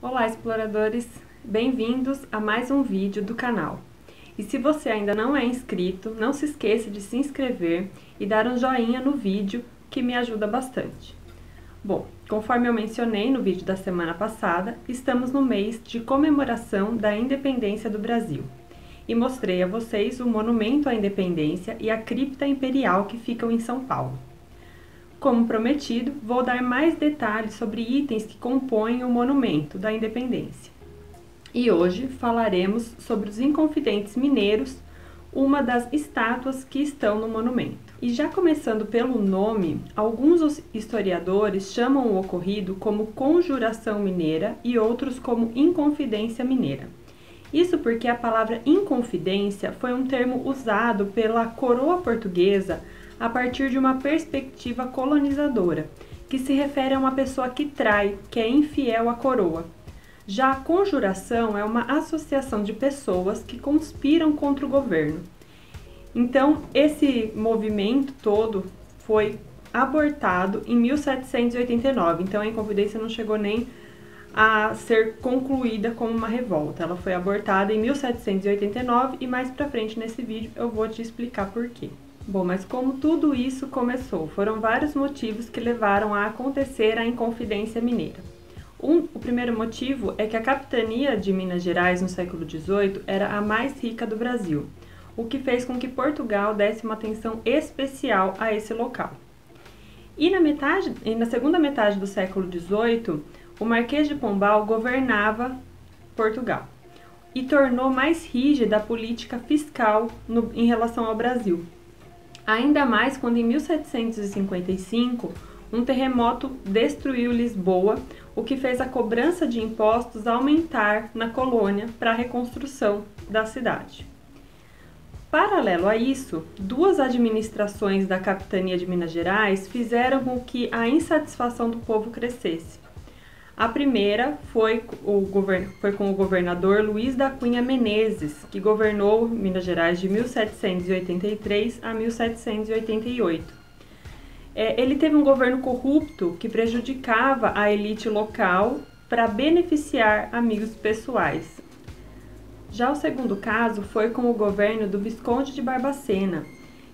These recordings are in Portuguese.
Olá, exploradores! Bem-vindos a mais um vídeo do canal. E se você ainda não é inscrito, não se esqueça de se inscrever e dar um joinha no vídeo, que me ajuda bastante. Bom, conforme eu mencionei no vídeo da semana passada, estamos no mês de comemoração da independência do Brasil. E mostrei a vocês o Monumento à Independência e a Cripta Imperial que ficam em São Paulo. Como prometido, vou dar mais detalhes sobre itens que compõem o Monumento da Independência. E hoje falaremos sobre os Inconfidentes Mineiros, uma das estátuas que estão no monumento. E já começando pelo nome, alguns historiadores chamam o ocorrido como Conjuração Mineira e outros como Inconfidência Mineira. Isso porque a palavra inconfidência foi um termo usado pela coroa portuguesa a partir de uma perspectiva colonizadora, que se refere a uma pessoa que trai, que é infiel à coroa. Já a conjuração é uma associação de pessoas que conspiram contra o governo. Então, esse movimento todo foi abortado em 1789, então a Inconfidência não chegou nem a ser concluída como uma revolta. Ela foi abortada em 1789 e mais pra frente nesse vídeo eu vou te explicar por quê. Bom, mas como tudo isso começou? Foram vários motivos que levaram a acontecer a Inconfidência Mineira. O primeiro motivo é que a capitania de Minas Gerais no século XVIII era a mais rica do Brasil, o que fez com que Portugal desse uma atenção especial a esse local. E na segunda metade do século XVIII, o Marquês de Pombal governava Portugal e tornou mais rígida a política fiscal em relação ao Brasil. Ainda mais quando em 1755 um terremoto destruiu Lisboa, o que fez a cobrança de impostos aumentar na colônia para a reconstrução da cidade. Paralelo a isso, duas administrações da capitania de Minas Gerais fizeram com que a insatisfação do povo crescesse. A primeira foi com o governador Luiz da Cunha Menezes, que governou Minas Gerais de 1783 a 1788. Ele teve um governo corrupto que prejudicava a elite local para beneficiar amigos pessoais. Já o segundo caso foi com o governo do Visconde de Barbacena,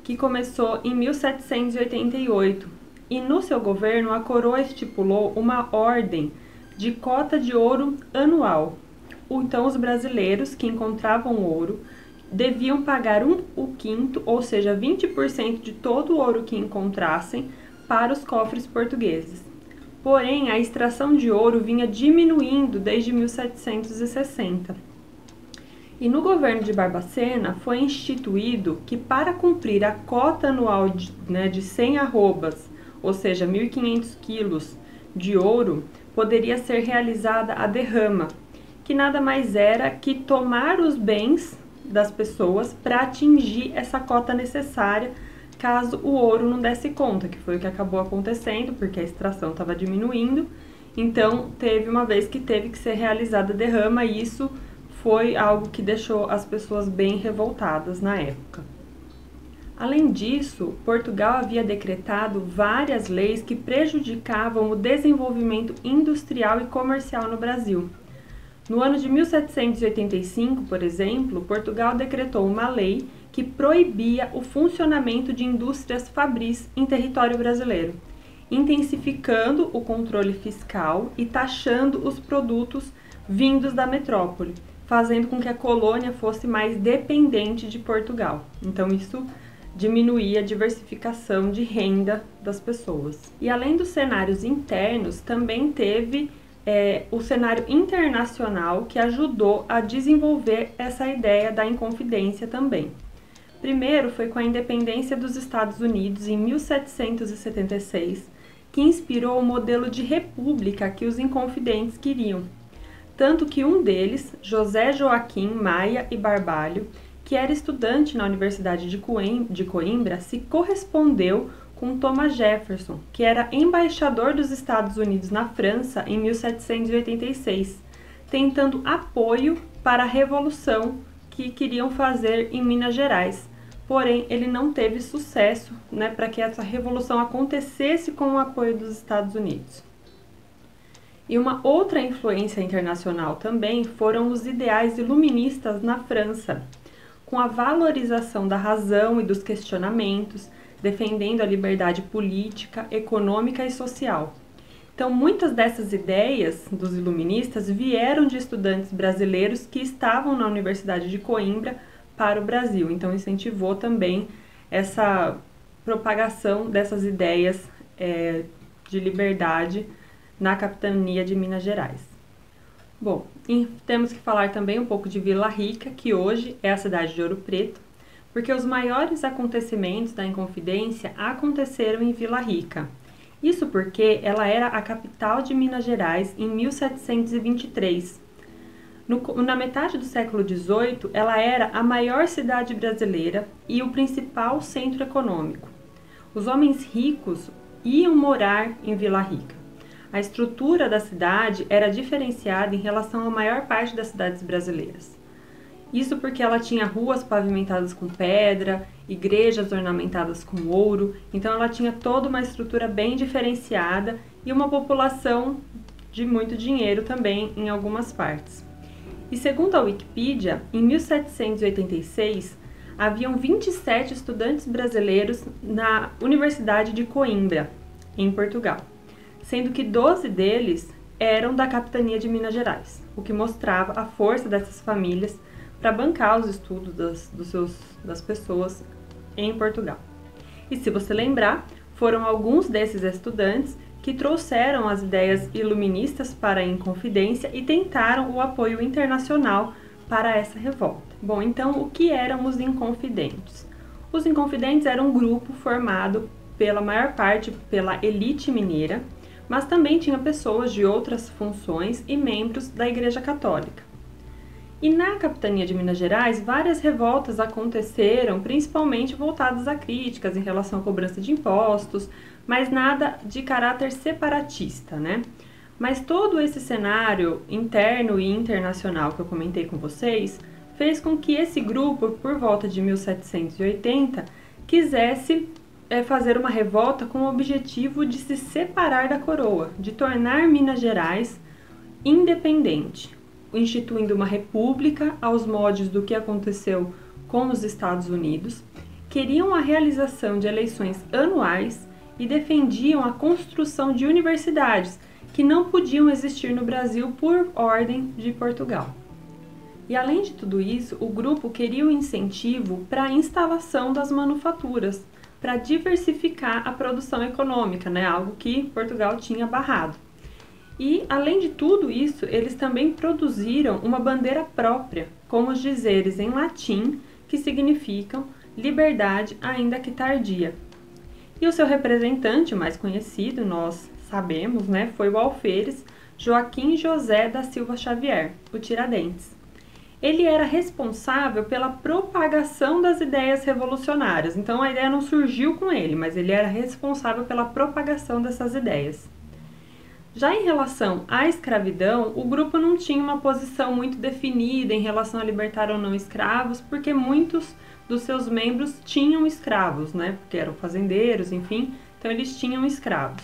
que começou em 1788, e no seu governo a coroa estipulou uma ordem de cota de ouro anual. Então os brasileiros que encontravam ouro deviam pagar o quinto, ou seja, 20% de todo o ouro que encontrassem para os cofres portugueses. Porém, a extração de ouro vinha diminuindo desde 1760. E no governo de Barbacena foi instituído que para cumprir a cota anual de 100 arrobas, ou seja, 1.500 quilos de ouro, poderia ser realizada a derrama, que nada mais era que tomar os bens das pessoas para atingir essa cota necessária caso o ouro não desse conta, que foi o que acabou acontecendo, porque a extração estava diminuindo. Então, teve uma vez que teve que ser realizada a derrama e isso foi algo que deixou as pessoas bem revoltadas na época. Além disso, Portugal havia decretado várias leis que prejudicavam o desenvolvimento industrial e comercial no Brasil. No ano de 1785, por exemplo, Portugal decretou uma lei que proibia o funcionamento de indústrias fabris em território brasileiro, intensificando o controle fiscal e taxando os produtos vindos da metrópole, fazendo com que a colônia fosse mais dependente de Portugal. Então isso diminuía a diversificação de renda das pessoas. E além dos cenários internos, também teve o cenário internacional que ajudou a desenvolver essa ideia da inconfidência também. Primeiro foi com a independência dos Estados Unidos em 1776, que inspirou o modelo de república que os inconfidentes queriam. Tanto que um deles, José Joaquim Maia e Barbalho, que era estudante na Universidade de Coimbra, se correspondeu com Thomas Jefferson, que era embaixador dos Estados Unidos na França em 1786, tentando apoio para a revolução que queriam fazer em Minas Gerais. Porém, ele não teve sucesso, para que essa revolução acontecesse com o apoio dos Estados Unidos. E uma outra influência internacional também foram os ideais iluministas na França, com a valorização da razão e dos questionamentos, defendendo a liberdade política, econômica e social. Então, muitas dessas ideias dos iluministas vieram de estudantes brasileiros que estavam na Universidade de Coimbra para o Brasil. Então, incentivou também essa propagação dessas ideias de liberdade na capitania de Minas Gerais. Bom, temos que falar também um pouco de Vila Rica, que hoje é a cidade de Ouro Preto, porque os maiores acontecimentos da Inconfidência aconteceram em Vila Rica. Isso porque ela era a capital de Minas Gerais em 1723. Na metade do século XVIII, ela era a maior cidade brasileira e o principal centro econômico. Os homens ricos iam morar em Vila Rica. A estrutura da cidade era diferenciada em relação à maior parte das cidades brasileiras. Isso porque ela tinha ruas pavimentadas com pedra, igrejas ornamentadas com ouro, então ela tinha toda uma estrutura bem diferenciada e uma população de muito dinheiro também em algumas partes. E segundo a Wikipedia, em 1786, haviam 27 estudantes brasileiros na Universidade de Coimbra, em Portugal, sendo que 12 deles eram da capitania de Minas Gerais, o que mostrava a força dessas famílias para bancar os estudos das pessoas em Portugal. E se você lembrar, foram alguns desses estudantes que trouxeram as ideias iluministas para a Inconfidência e tentaram o apoio internacional para essa revolta. Bom, então o que eram os Inconfidentes? Os Inconfidentes eram um grupo formado pela maior parte pela elite mineira, mas também tinha pessoas de outras funções e membros da Igreja Católica. E na capitania de Minas Gerais, várias revoltas aconteceram, principalmente voltadas a críticas em relação à cobrança de impostos, mas nada de caráter separatista, né? Mas todo esse cenário interno e internacional que eu comentei com vocês fez com que esse grupo, por volta de 1780, quisesse fazer uma revolta com o objetivo de se separar da coroa, de tornar Minas Gerais independente, instituindo uma república aos moldes do que aconteceu com os Estados Unidos, queriam a realização de eleições anuais e defendiam a construção de universidades que não podiam existir no Brasil por ordem de Portugal. E além de tudo isso, o grupo queria o incentivo para a instalação das manufaturas, para diversificar a produção econômica, né? Algo que Portugal tinha barrado. E, além de tudo isso, eles também produziram uma bandeira própria, com os dizeres em latim, que significam liberdade ainda que tardia. E o seu representante mais conhecido, nós sabemos, né, foi o alferes Joaquim José da Silva Xavier, o Tiradentes. Ele era responsável pela propagação das ideias revolucionárias. Então a ideia não surgiu com ele, mas ele era responsável pela propagação dessas ideias. Já em relação à escravidão, o grupo não tinha uma posição muito definida em relação a libertar ou não escravos, porque muitos dos seus membros tinham escravos, né? Porque eram fazendeiros, enfim, então eles tinham escravos.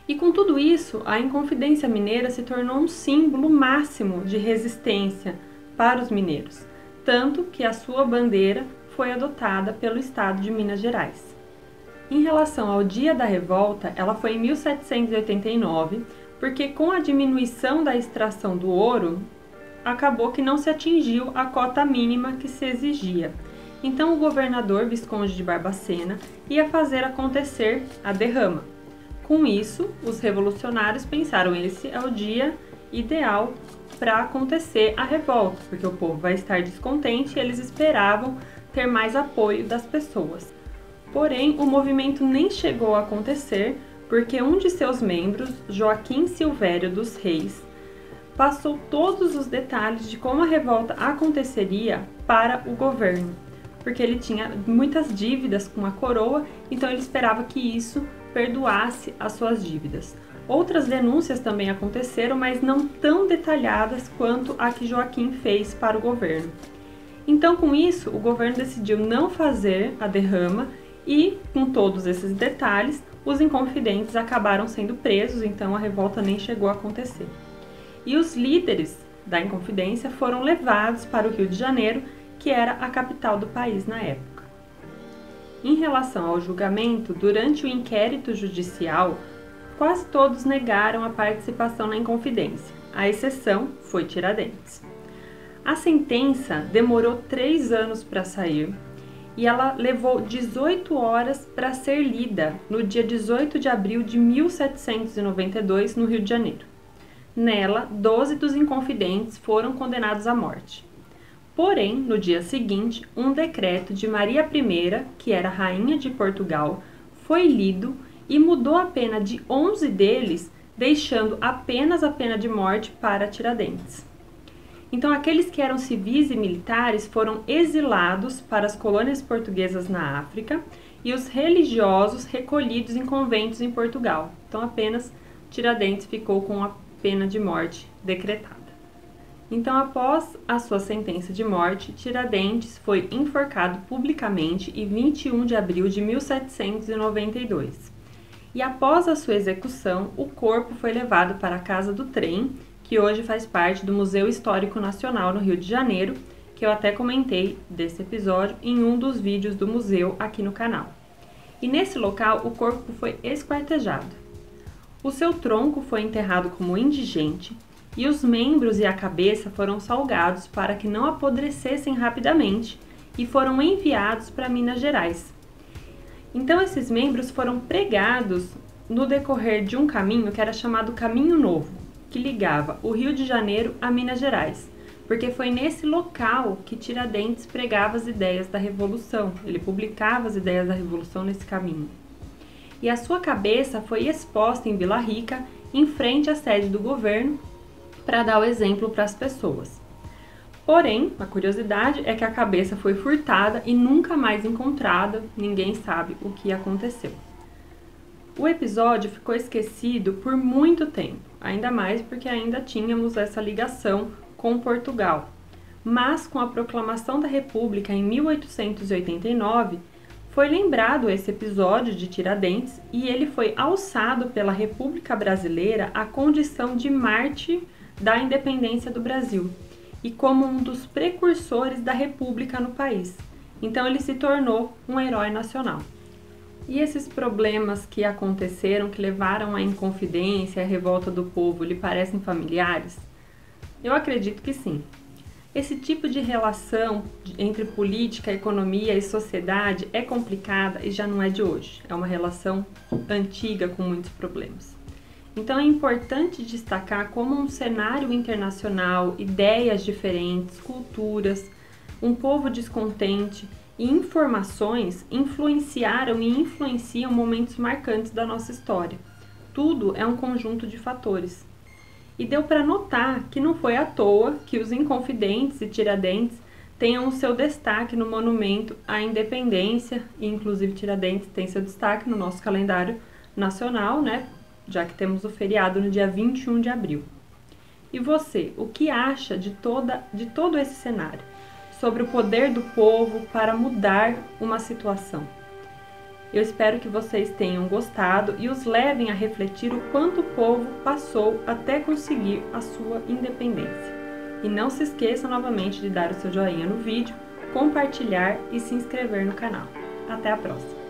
E com tudo isso, a Inconfidência Mineira se tornou um símbolo máximo de resistência para os mineiros, tanto que a sua bandeira foi adotada pelo estado de Minas Gerais. Em relação ao dia da revolta, ela foi em 1789, porque com a diminuição da extração do ouro, acabou que não se atingiu a cota mínima que se exigia. Então o governador Visconde de Barbacena ia fazer acontecer a derrama. Com isso, os revolucionários pensaram, esse é o dia ideal para acontecer a revolta, porque o povo vai estar descontente e eles esperavam ter mais apoio das pessoas. Porém, o movimento nem chegou a acontecer, porque um de seus membros, Joaquim Silvério dos Reis, passou todos os detalhes de como a revolta aconteceria para o governo, porque ele tinha muitas dívidas com a coroa, então ele esperava que isso perdoasse as suas dívidas. Outras denúncias também aconteceram, mas não tão detalhadas quanto a que Joaquim fez para o governo. Então, com isso, o governo decidiu não fazer a derrama e, com todos esses detalhes, os Inconfidentes acabaram sendo presos, então a revolta nem chegou a acontecer. E os líderes da Inconfidência foram levados para o Rio de Janeiro, que era a capital do país na época. Em relação ao julgamento, durante o inquérito judicial, quase todos negaram a participação na Inconfidência. A exceção foi Tiradentes. A sentença demorou 3 anos para sair e ela levou 18 horas para ser lida no dia 18 de abril de 1792, no Rio de Janeiro. Nela, 12 dos Inconfidentes foram condenados à morte. Porém, no dia seguinte, um decreto de Maria I, que era rainha de Portugal, foi lido e mudou a pena de 11 deles, deixando apenas a pena de morte para Tiradentes. Então, aqueles que eram civis e militares foram exilados para as colônias portuguesas na África e os religiosos recolhidos em conventos em Portugal. Então, apenas Tiradentes ficou com a pena de morte decretada. Então, após a sua sentença de morte, Tiradentes foi enforcado publicamente em 21 de abril de 1792. E após a sua execução, o corpo foi levado para a Casa do Trem, que hoje faz parte do Museu Histórico Nacional no Rio de Janeiro, que eu até comentei desse episódio em um dos vídeos do museu aqui no canal. E nesse local, o corpo foi esquartejado. O seu tronco foi enterrado como indigente e os membros e a cabeça foram salgados para que não apodrecessem rapidamente e foram enviados para Minas Gerais. Então, esses membros foram pregados no decorrer de um caminho que era chamado Caminho Novo, que ligava o Rio de Janeiro a Minas Gerais, porque foi nesse local que Tiradentes pregava as ideias da Revolução, ele publicava as ideias da Revolução nesse caminho. E a sua cabeça foi exposta em Vila Rica, em frente à sede do governo, para dar o exemplo para as pessoas. Porém, a curiosidade é que a cabeça foi furtada e nunca mais encontrada, ninguém sabe o que aconteceu. O episódio ficou esquecido por muito tempo, ainda mais porque ainda tínhamos essa ligação com Portugal. Mas com a proclamação da República em 1889, foi lembrado esse episódio de Tiradentes e ele foi alçado pela República Brasileira à condição de mártir da independência do Brasil e como um dos precursores da República no país. Então ele se tornou um herói nacional. E esses problemas que aconteceram, que levaram à Inconfidência e à revolta do povo, lhe parecem familiares? Eu acredito que sim. Esse tipo de relação entre política, economia e sociedade é complicada e já não é de hoje. É uma relação antiga com muitos problemas. Então é importante destacar como um cenário internacional, ideias diferentes, culturas, um povo descontente e informações influenciaram e influenciam momentos marcantes da nossa história. Tudo é um conjunto de fatores. E deu para notar que não foi à toa que os Inconfidentes e Tiradentes tenham o seu destaque no monumento à independência, e inclusive Tiradentes tem seu destaque no nosso calendário nacional, né? Já que temos o feriado no dia 21 de abril. E você, o que acha de todo esse cenário? Sobre o poder do povo para mudar uma situação? Eu espero que vocês tenham gostado e os levem a refletir o quanto o povo passou até conseguir a sua independência. E não se esqueça novamente de dar o seu joinha no vídeo, compartilhar e se inscrever no canal. Até a próxima!